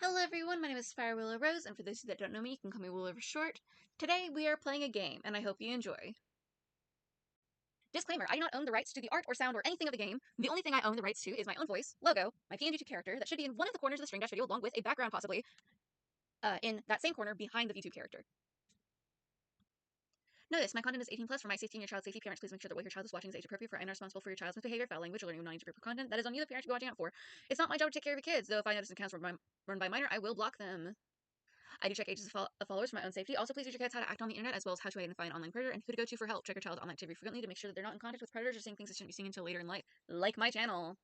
Hello everyone, my name is Fire Willow Rose, and for those of you that don't know me, you can call me Willow for short. Today we are playing a game, and I hope you enjoy. Disclaimer, I do not own the rights to the art or sound or anything of the game. The only thing I own the rights to is my own voice, logo, my PNG character that should be in one of the corners of the String Dash video along with a background possibly, in that same corner behind the VTube character. Notice, my content is 18 plus. For my safety and your child's safety, parents please make sure that what your child is watching is age appropriate for and are responsible for your child's misbehavior, foul language, or learning of non-age-appropriate content. That is on you, the parent, to be watching out for. It's not my job to take care of your kids, though if I notice accounts run by minor, I will block them. I do check ages of followers for my own safety. Also, please teach your kids how to act on the internet, as well as how to identify an online predator and who to go to for help. Check your child's online activity frequently to make sure that they're not in contact with predators or saying things they shouldn't be seeing until later in life, like my channel.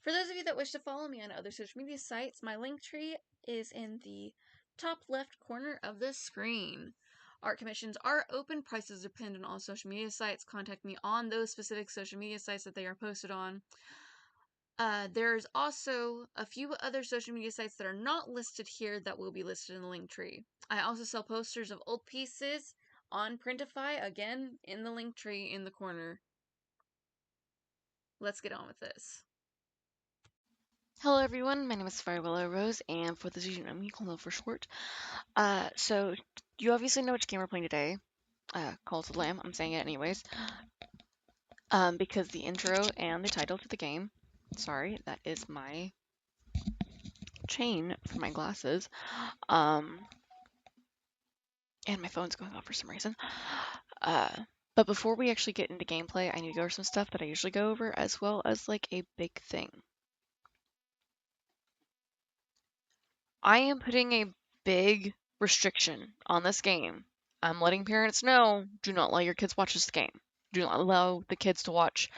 For those of you that wish to follow me on other social media sites, my link tree is in the top left corner of the screen. Art commissions are open. Prices are pinned on all social media sites. Contact me on those specific social media sites that they are posted on. There's also a few other social media sites that are not listed here that will be listed in the link tree. I also sell posters of old pieces on Printify, again, in the link tree in the corner. Let's get on with this. Hello everyone, my name is Fire Willow Rose, and for those of you who know me, call me for short. So you obviously know which game we're playing today. Call to the Lamb. I'm saying it anyways. Because the intro and the title to the game. Sorry, that is my chain for my glasses. And my phone's going off for some reason. But before we actually get into gameplay, I need to go over some stuff that I usually go over, as well as like a big thing. I am putting a big restriction on this game. I'm letting parents know, do not allow your kids watch this game. Do not allow the kids to watch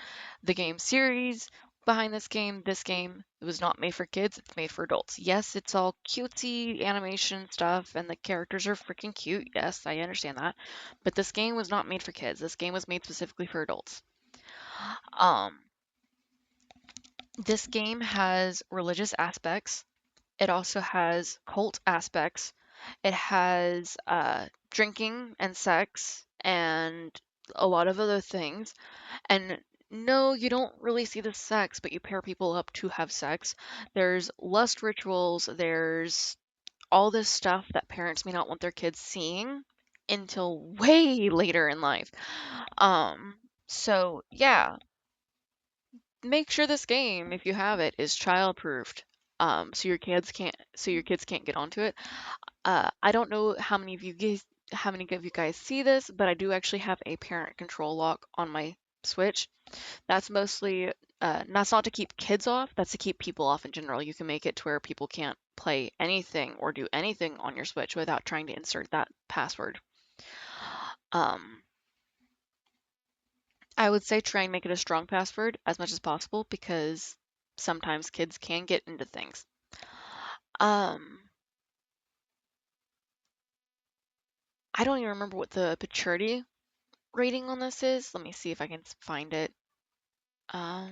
the game series behind this game. This game, it was not made for kids, it's made for adults. Yes, it's all cutesy animation stuff and the characters are freaking cute. Yes, I understand that. But this game was not made for kids. This game was made specifically for adults. This game has religious aspects. It also has cult aspects. It has drinking and sex and a lot of other things. And no, you don't really see the sex, but you pair people up to have sex. There's lust rituals. There's all this stuff that parents may not want their kids seeing until way later in life. So yeah, make sure this game, if you have it, is child-proofed. So your kids can't get onto it. I don't know how many of you guys see this, but I do actually have a parent control lock on my Switch. That's mostly that's not to keep kids off, that's to keep people off in general. You can make it to where people can't play anything or do anything on your Switch without trying to insert that password. I would say try and make it a strong password as much as possible because sometimes kids can get into things. I don't even remember what the maturity rating on this is. Let me see if I can find it. I'm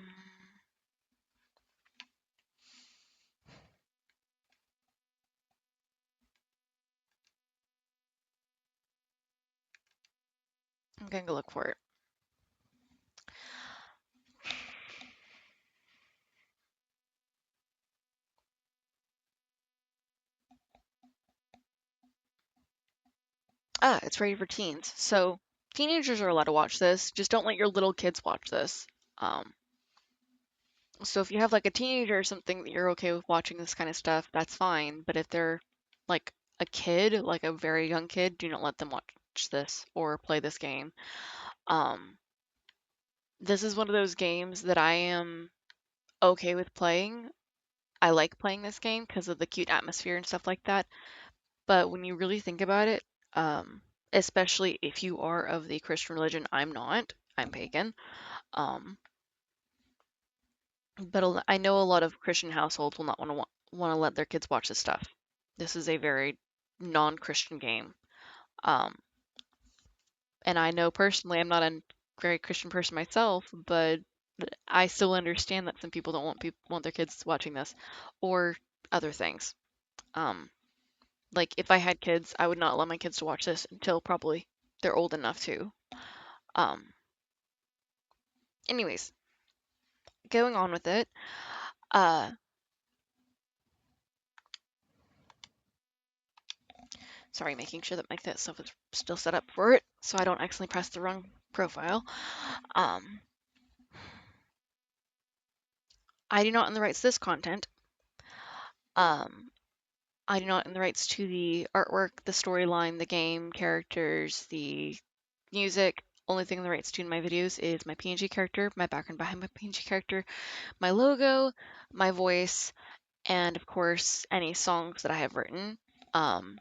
gonna go look for it. It's rated for teens. So teenagers are allowed to watch this. Just don't let your little kids watch this. So if you have like a teenager or something that you're okay with watching this kind of stuff, that's fine. But if they're like a kid, like a very young kid, do not let them watch this or play this game. this is one of those games that I am okay with playing. I like playing this game because of the cute atmosphere and stuff like that. But when you really think about it, um, especially if you are of the Christian religion, I'm not. I'm pagan. Um, but I know a lot of Christian households will not want to let their kids watch this stuff. This is a very non-Christian game. Um, and I know personally I'm not a very Christian person myself, but I still understand that some people don't want their kids watching this or other things. Um, like if I had kids, I would not allow my kids to watch this until probably they're old enough to. Um, anyways, going on with it. Uh, sorry, making sure that my stuff is still set up for it, so I don't accidentally press the wrong profile. Um, I do not own the rights to this content. Um, I do not own the rights to the artwork, the storyline, the game, characters, the music. Only thing in the rights to in my videos is my PNG character, my background behind my PNG character, my logo, my voice, and of course any songs that I have written, um,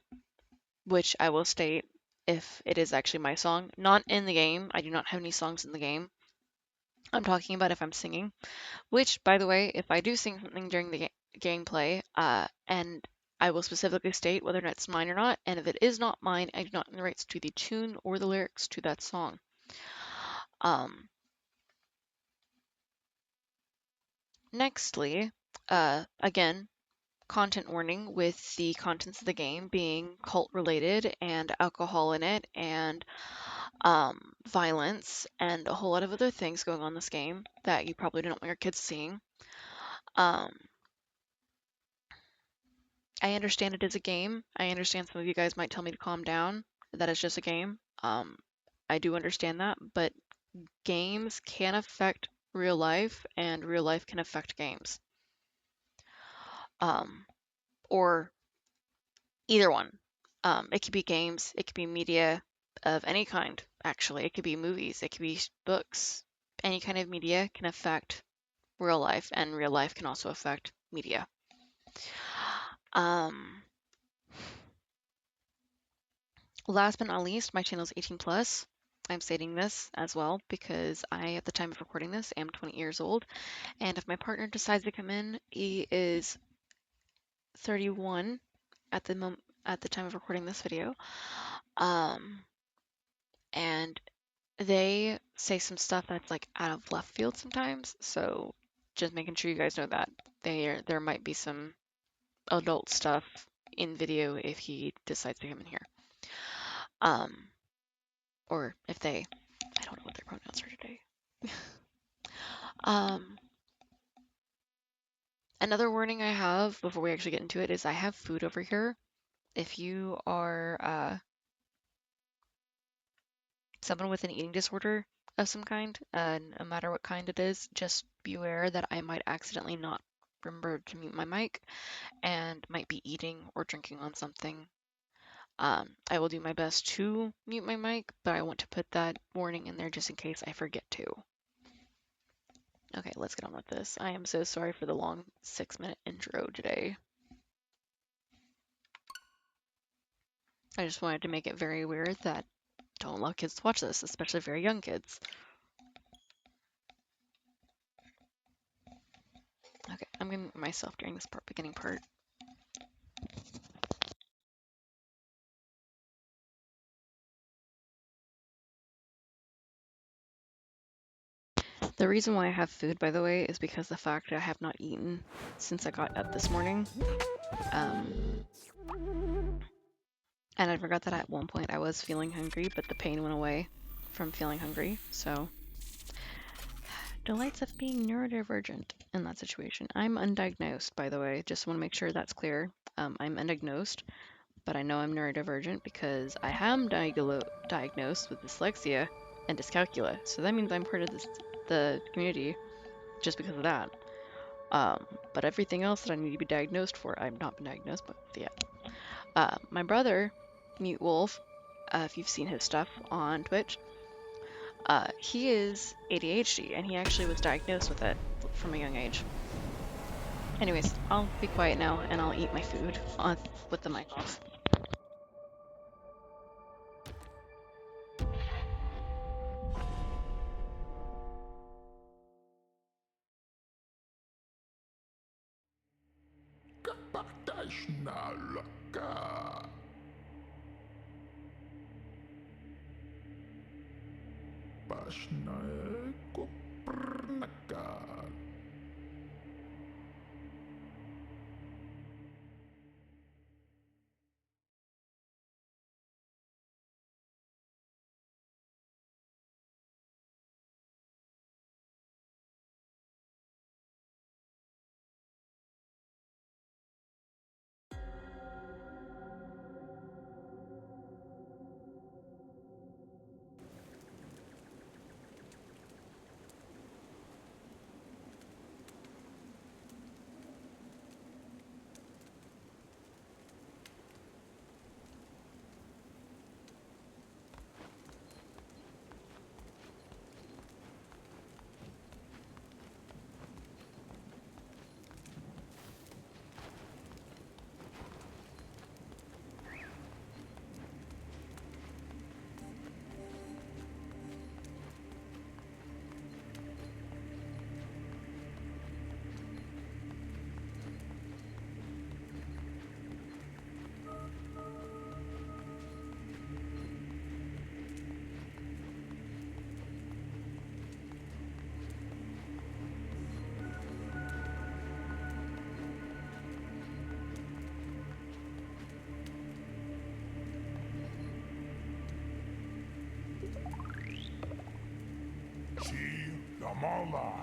which I will state if it is actually my song. Not in the game. I do not have any songs in the game. I'm talking about if I'm singing, which, by the way, if I do sing something during the gameplay, and I will specifically state whether or not it's mine or not, and if it is not mine, I do not own the rights to the tune or the lyrics to that song. Nextly, again, content warning with the contents of the game being cult related and alcohol in it and violence and a whole lot of other things going on in this game that you probably don't want your kids seeing. Um, I understand it is a game. I understand some of you guys might tell me to calm down. That is just a game. I do understand that, but games can affect real life, and real life can affect games. Or either one. It could be games, it could be media of any kind, actually. It could be movies, it could be books. Any kind of media can affect real life, and real life can also affect media. Last but not least, my channel is 18 plus. I'm stating this as well because I, at the time of recording this, am 20 years old. And if my partner decides to come in, he is 31 at the time of recording this video. And they say some stuff that's like out of left field sometimes. So just making sure you guys know that there might be some adult stuff in video if he decides to come in here. Or if they, I don't know what their pronouns are today. Another warning I have before we actually get into it is I have food over here. If you are someone with an eating disorder of some kind, no matter what kind it is, just be aware that I might accidentally not remember to mute my mic and might be eating or drinking on something. I will do my best to mute my mic, but I want to put that warning in there just in case I forget to. Okay, let's get on with this. I am so sorry for the long 6-minute intro today. I just wanted to make it very weird that don't allow kids to watch this, especially very young kids. Okay, I'm gonna mute myself during this beginning part. The reason why I have food, by the way, is because the fact that I have not eaten since I got up this morning. And I forgot that at one point I was feeling hungry, but the pain went away from feeling hungry, so. Delights of being neurodivergent in that situation. I'm undiagnosed, by the way, just want to make sure that's clear. I'm undiagnosed, but I know I'm neurodivergent because I am diagnosed with dyslexia and dyscalculia, so that means I'm part of the community just because of that. But everything else that I need to be diagnosed for, I've not been diagnosed, but yeah. My brother, Mute Wolf, if you've seen his stuff on Twitch, He is ADHD, and he actually was diagnosed with it from a young age. Anyways, I'll be quiet now, and I'll eat my food with the mic off. Yamala.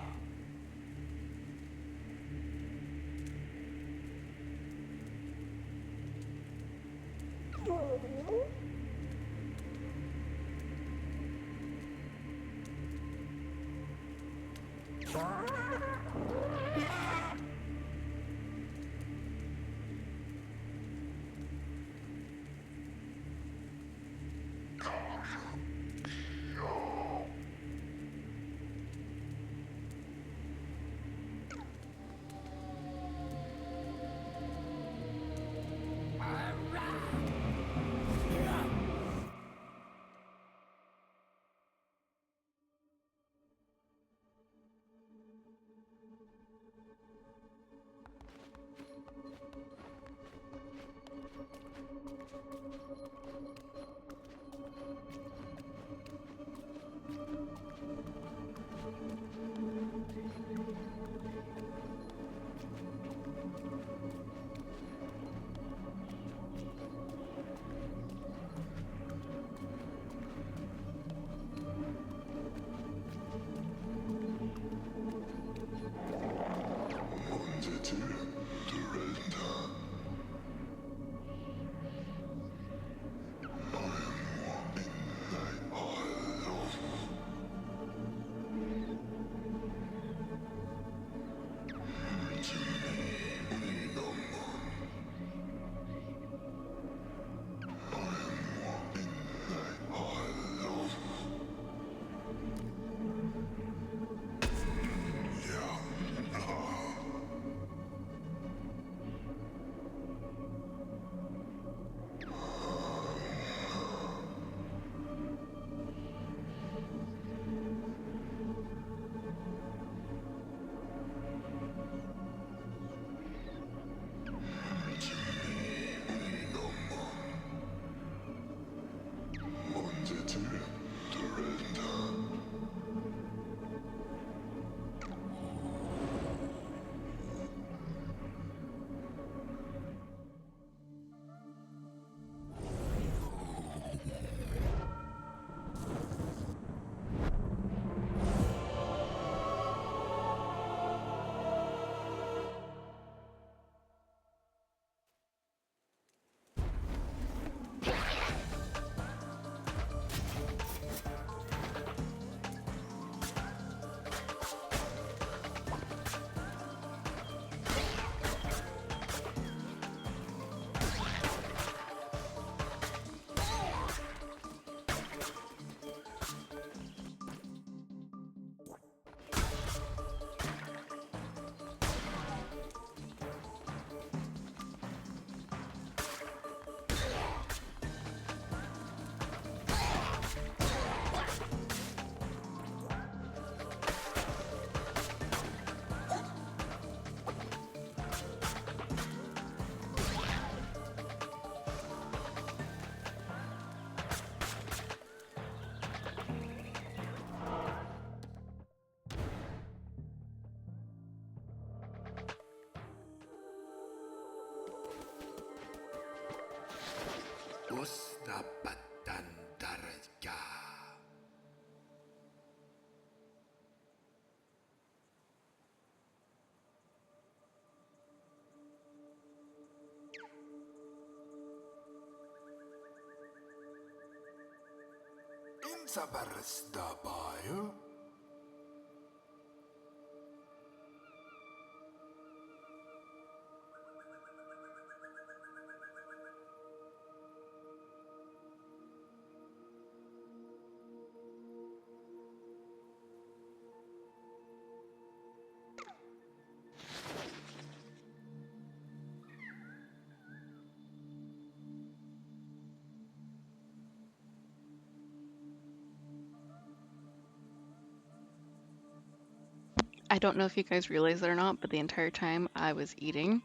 I don't know if you guys realize that or not, but the entire time I was eating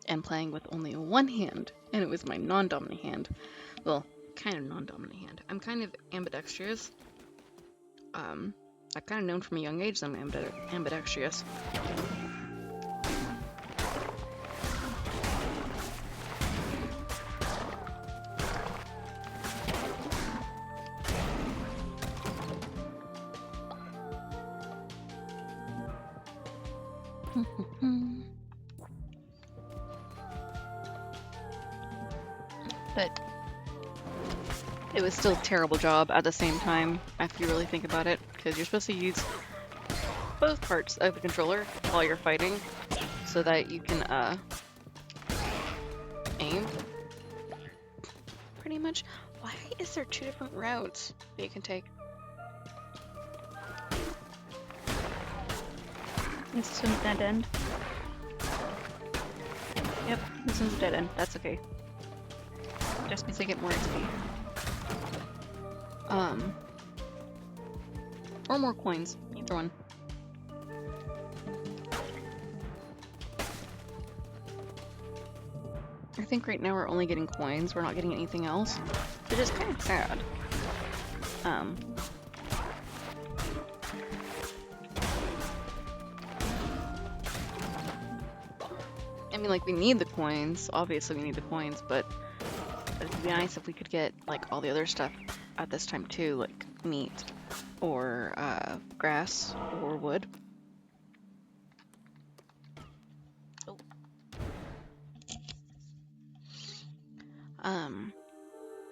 and playing with only one hand, and it was my non-dominant hand. Well, kind of non-dominant hand. I'm kind of ambidextrous. I've kind of known from a young age that I'm ambidextrous. But it was still a terrible job at the same time, if you really think about it, because you're supposed to use both parts of the controller while you're fighting, so that you can aim. Pretty much. Why is there two different routes that you can take? This one's dead end. Yep, this one's a dead end. That's okay. Just means I get more XP. Or more coins. Either one. I think right now we're only getting coins. We're not getting anything else. Which is kind of sad. I mean, like, we need the coins. Obviously, we need the coins, but it'd be nice if we could get, like, all the other stuff at this time, too. Like, meat, or, grass, or wood. Oh.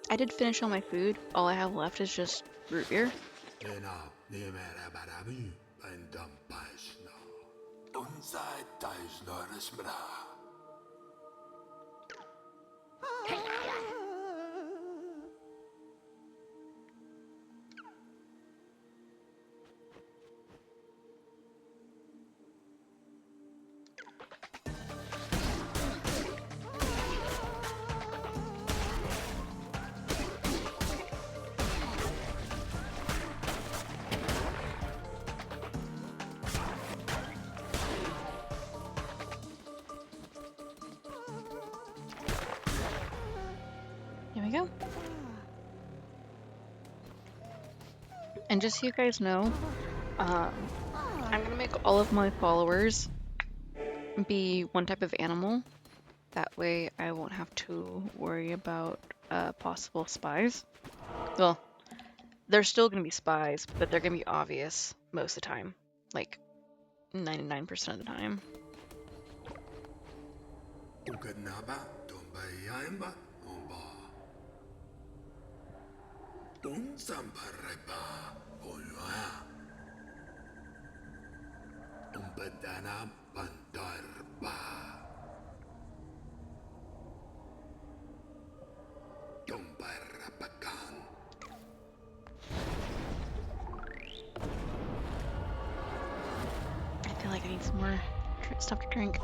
I did finish all my food. All I have left is just root beer. Here we go. And just so you guys know, I'm gonna make all of my followers be one type of animal. That way I won't have to worry about possible spies. Well, they're still gonna be spies, but they're gonna be obvious most of the time. Like, 99% of the time. I feel like I need some more stuff to drink.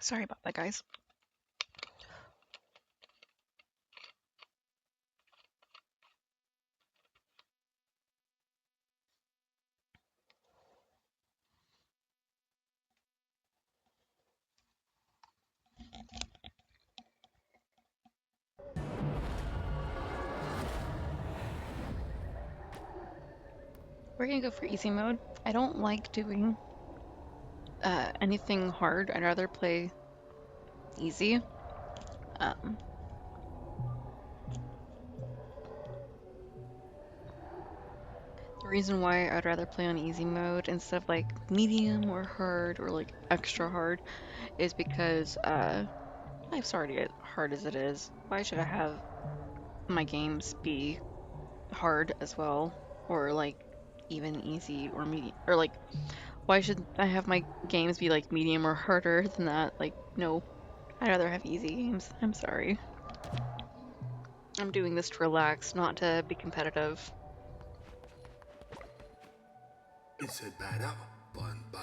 Sorry about that, guys. We're gonna go for easy mode. I don't like doing anything hard. I'd rather play easy. The The reason why I'd rather play on easy mode instead of like medium or hard or like extra hard is because life's already hard as it is. Why should I have my games be hard as well, or like even easy or medium, or like why should I have my games be like medium or harder than that? Like, no, I'd rather have easy games. I'm sorry. I'm doing this to relax, not to be competitive. Episoed pon para.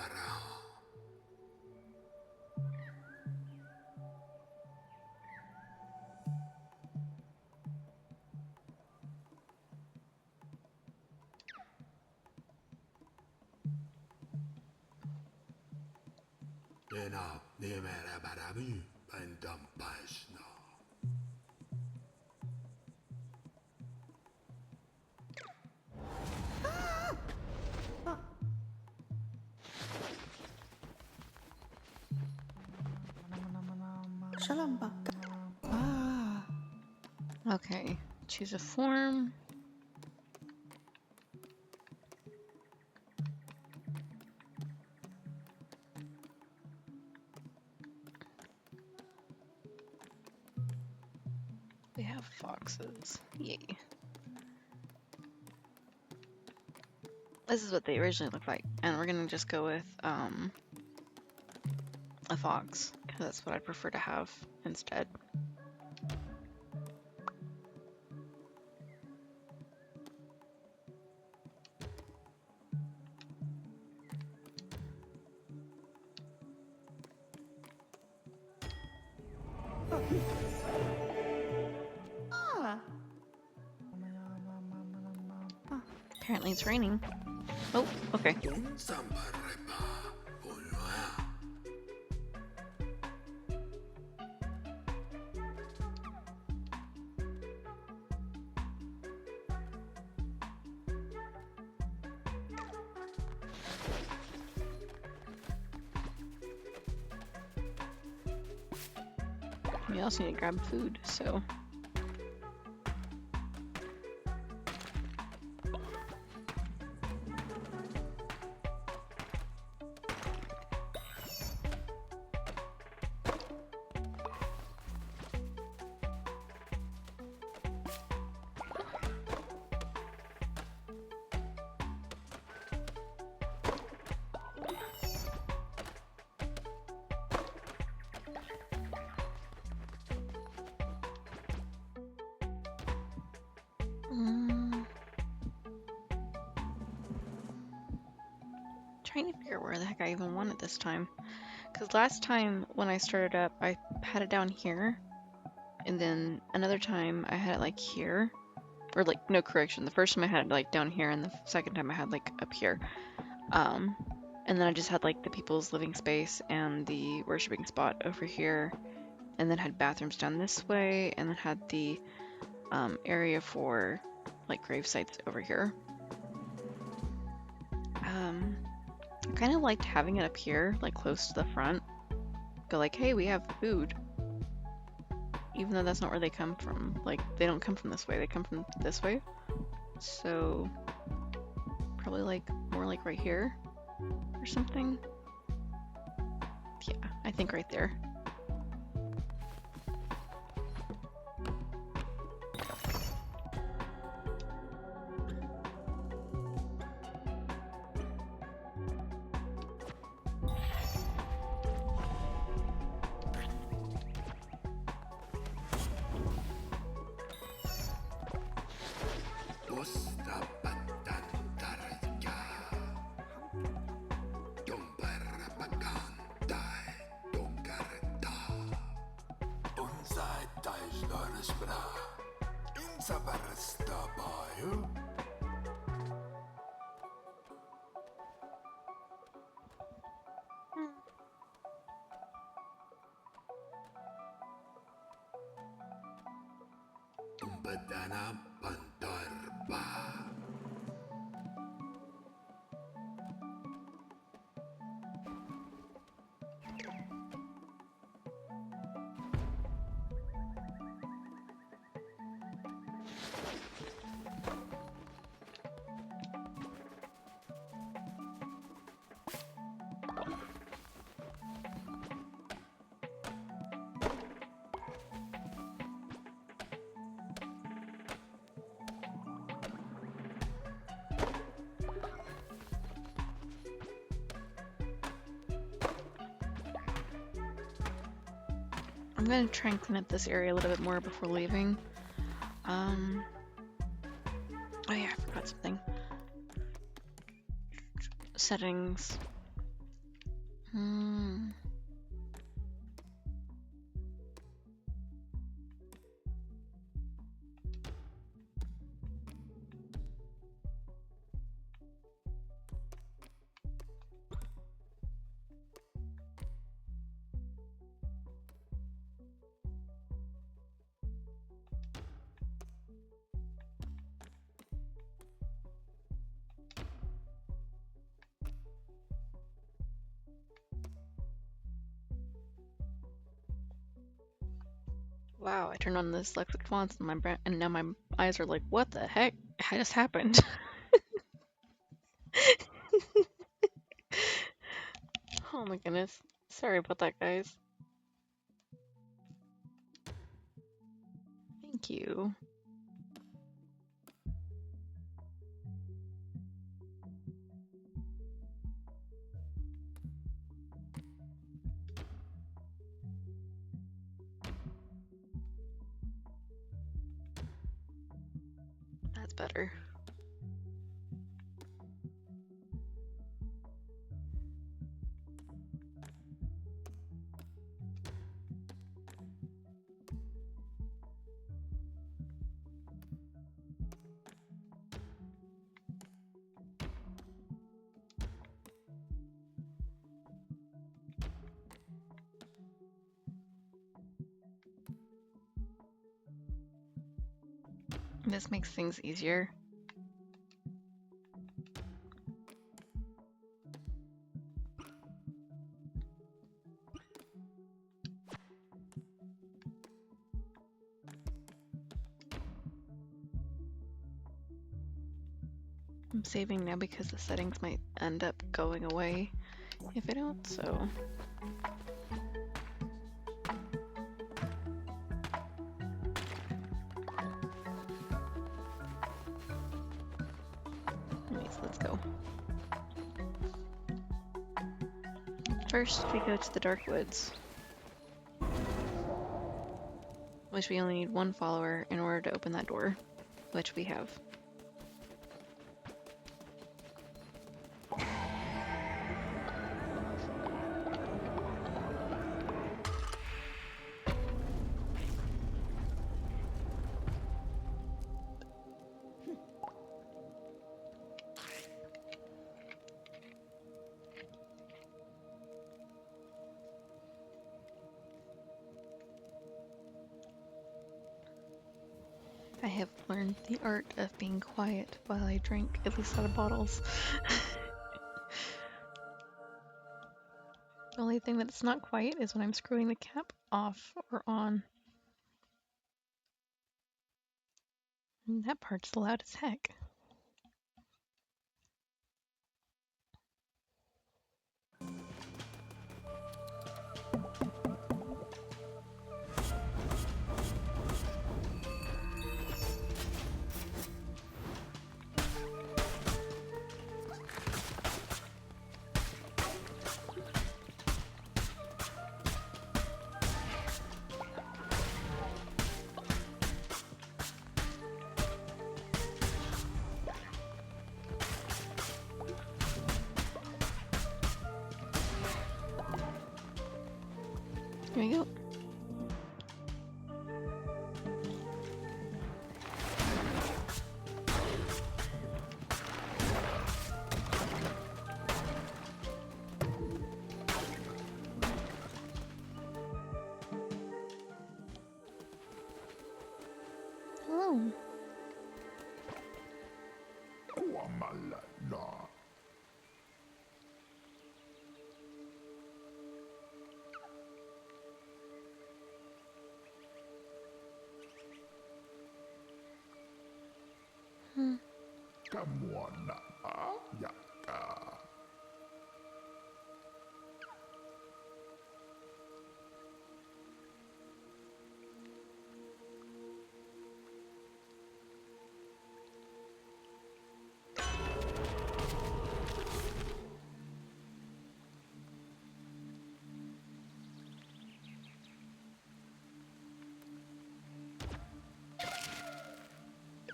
Ena nemera barabu bandam pasna. Okay, choose a form. We have foxes. Yay. This is what they originally looked like, and we're gonna just go with a fox, because that's what I'd prefer to have instead. Apparently it's raining. Oh, okay. Sambareba ponwa. We also need to grab food, so. Trying to figure out where the heck I even want it this time. Because last time when I started up, I had it down here. And then another time I had it like here. Or like, no correction. The first time I had it like down here, and the second time I had like up here. And then I just had like the people's living space and the worshiping spot over here. And then had bathrooms down this way, and then had the area for like grave sites over here. I kind of liked having it up here, like close to the front. Go like, hey, we have food. Even though that's not where they come from. Like, they don't come from this way, they come from this way. So, probably like, more like right here or something. Yeah, I think right there. Bosta patan tarika. Dombara pakantai dongareta. Unsai tais norisbra. Insa barista bayu. Badana pantarba. I'm gonna try and clean up this area a little bit more before leaving. Oh yeah, I forgot something. Settings. Wow, I turned on this dyslexic fonts and now my eyes are like, what the heck just happened? Oh my goodness. Sorry about that, guys. Thank you. That's better. This makes things easier. I'm saving now because the settings might end up going away if I don't, so. Anyways, let's go. First, we go to the Dark Woods, which we only need one follower in order to open that door, which we have. I have learned the art of being quiet while I drink, at least out of bottles. The only thing that's not quiet is when I'm screwing the cap off or on. And that part's loud as heck. Here we go. Hello. Kamuana ayaka.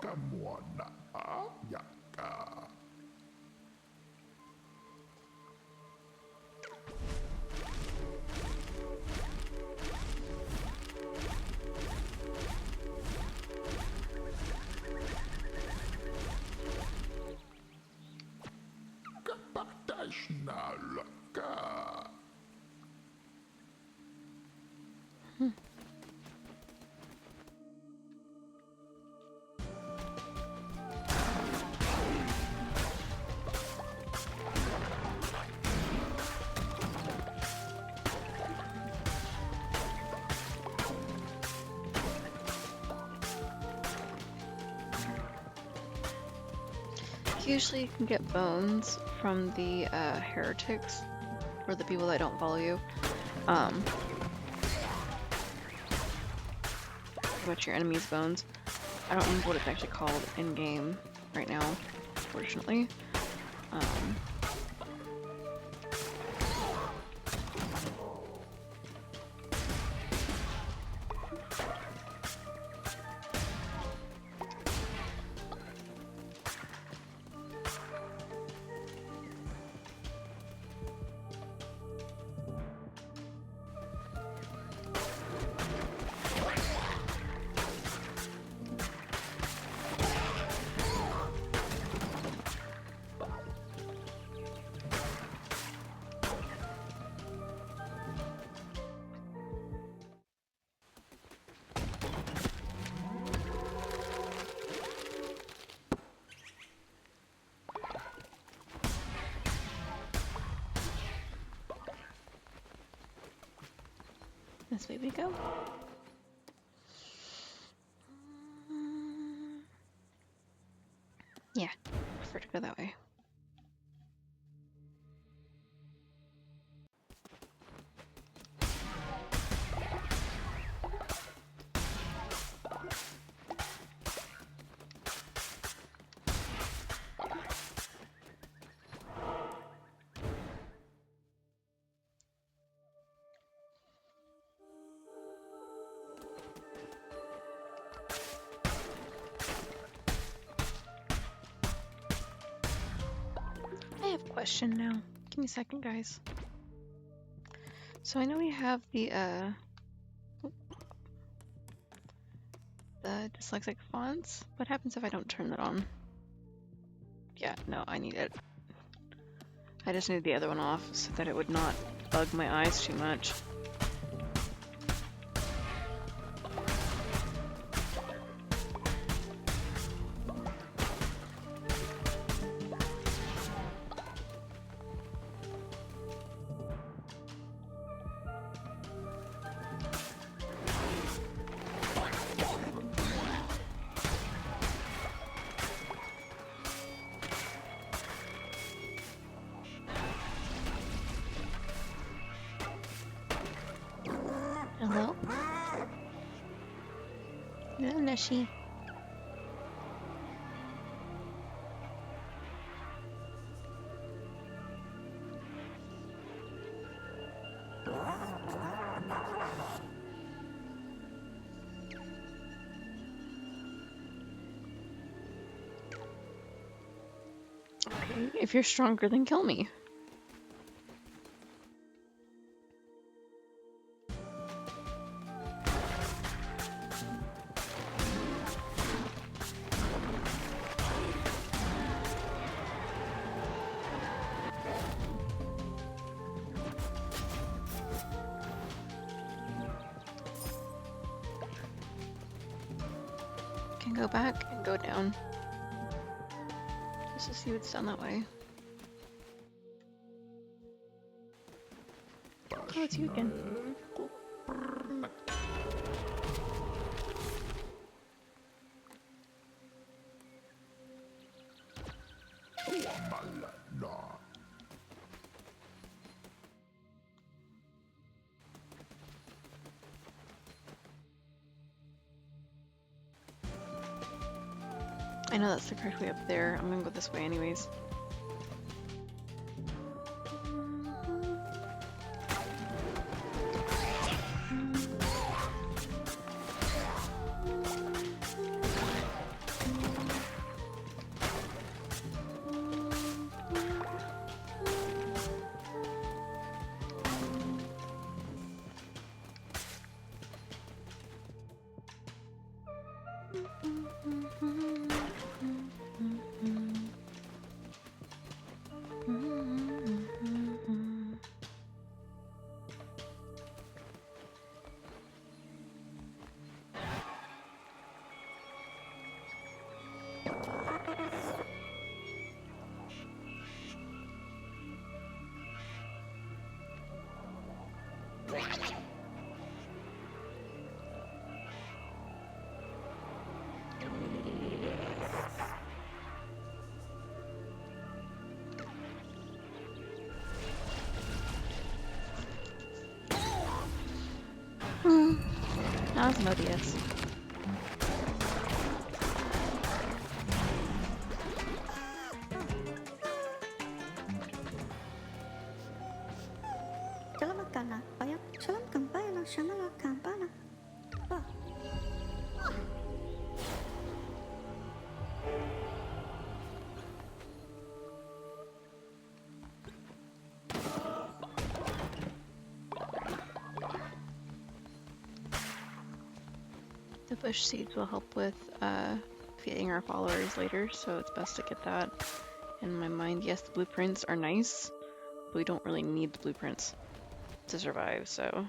Kamwana. Yaka. Partage na laka. Usually you can get bones from the heretics, or the people that don't follow you. Pretty much your enemy's bones. I don't remember what it's actually called in game right now, unfortunately. This way we go. Yeah, prefer to go that way. I have a question now. Give me a second, guys. So I know we have the dyslexic fonts. What happens if I don't turn that on? Yeah, no, I need it. I just need the other one off so that it would not bug my eyes too much. Hello? Hello, Nushi. Okay, if you're stronger, then kill me. Can go back and go down. Just to see what's done that way. Oh, it's you again. I know that's the correct way up there. I'm gonna go this way anyways. Osmodeus. The bush seeds will help with feeding our followers later, so it's best to get that in my mind. Yes, the blueprints are nice, but we don't really need the blueprints to survive, so...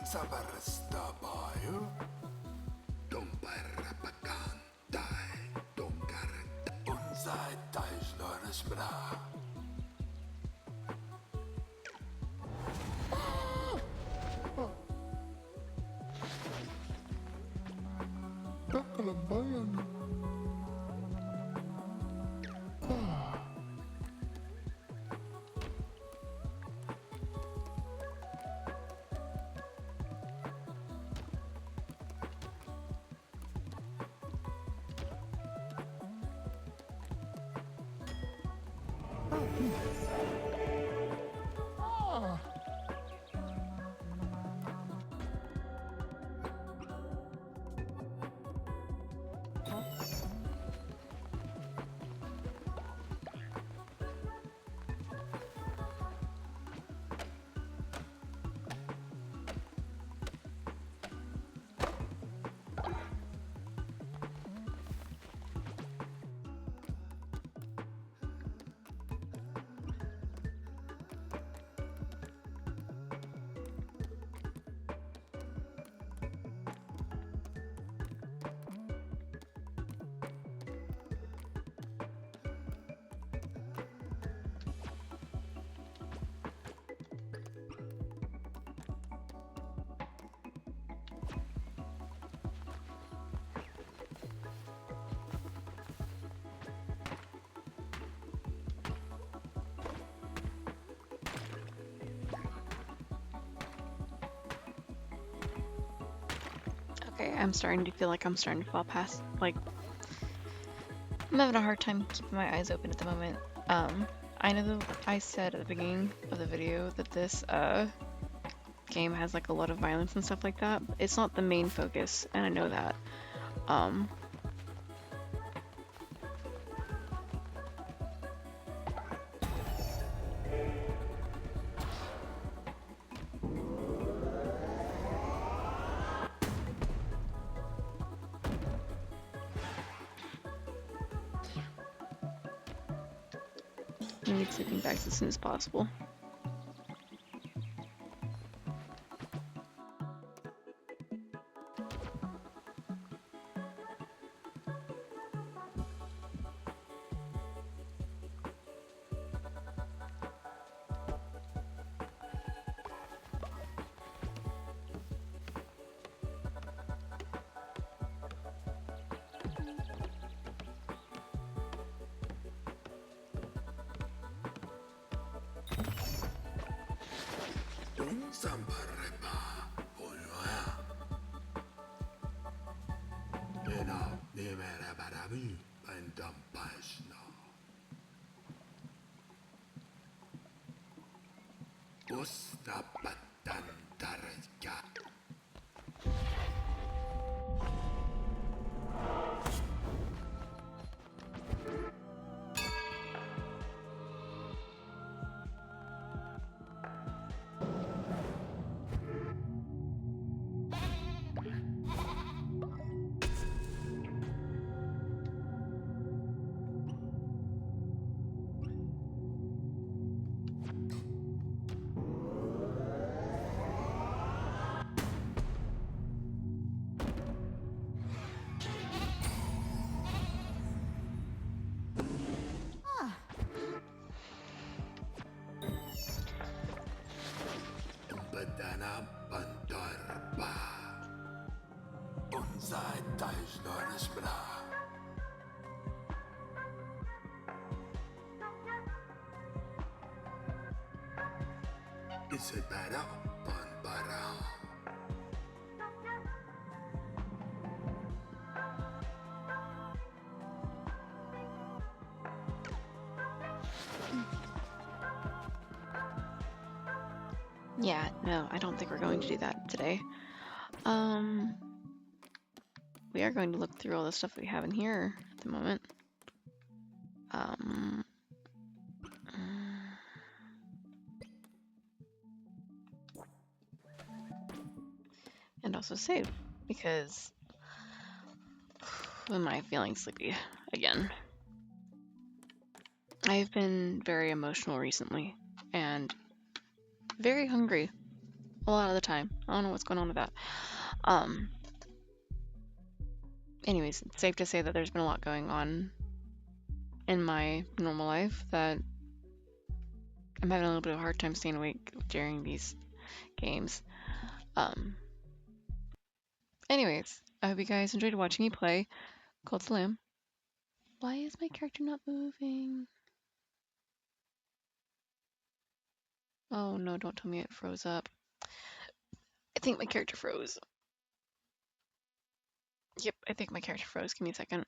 Sabarstabayo, Dombarapagantay, Domgarat, Unzai Tajnorisbra. Kakalabayan. Okay, I'm starting to feel like I'm starting to fall past, like, I'm having a hard time keeping my eyes open at the moment. I know that I said at the beginning of the video that this, game has, like, a lot of violence and stuff like that. It's not the main focus, and I know that. We need sleeping bags as soon as possible. Sambarepa, Oyoya. Ena, Nemera Barabi, and Dampashna. Usta Patantaraka. Badana Bandarba. Unsai Taislonis Bra. Is it better? Banbara. Yeah, no, I don't think we're going to do that today. We are going to look through all the stuff that we have in here at the moment. And also save, because am I feeling sleepy again? I've been very emotional recently, and very hungry a lot of the time. I don't know what's going on with that. Anyways, it's safe to say that there's been a lot going on in my normal life that I'm having a little bit of a hard time staying awake during these games. Anyways, I hope you guys enjoyed watching me play Cult of the Lamb. Why is my character not moving? Oh no, don't tell me it froze up. I think my character froze. Yep, I think my character froze. Give me a second.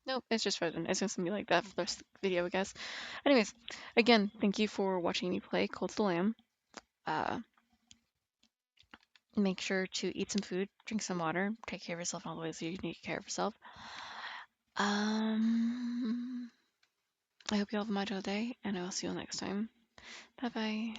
Nope, it's just frozen. It's just gonna be like that for the rest of the video, I guess. Anyways, again, thank you for watching me play Cult of the Lamb. Make sure to eat some food, drink some water, take care of yourself in all the ways you need to take care of yourself. I hope you all have a magical day, and I will see you all next time. Bye bye.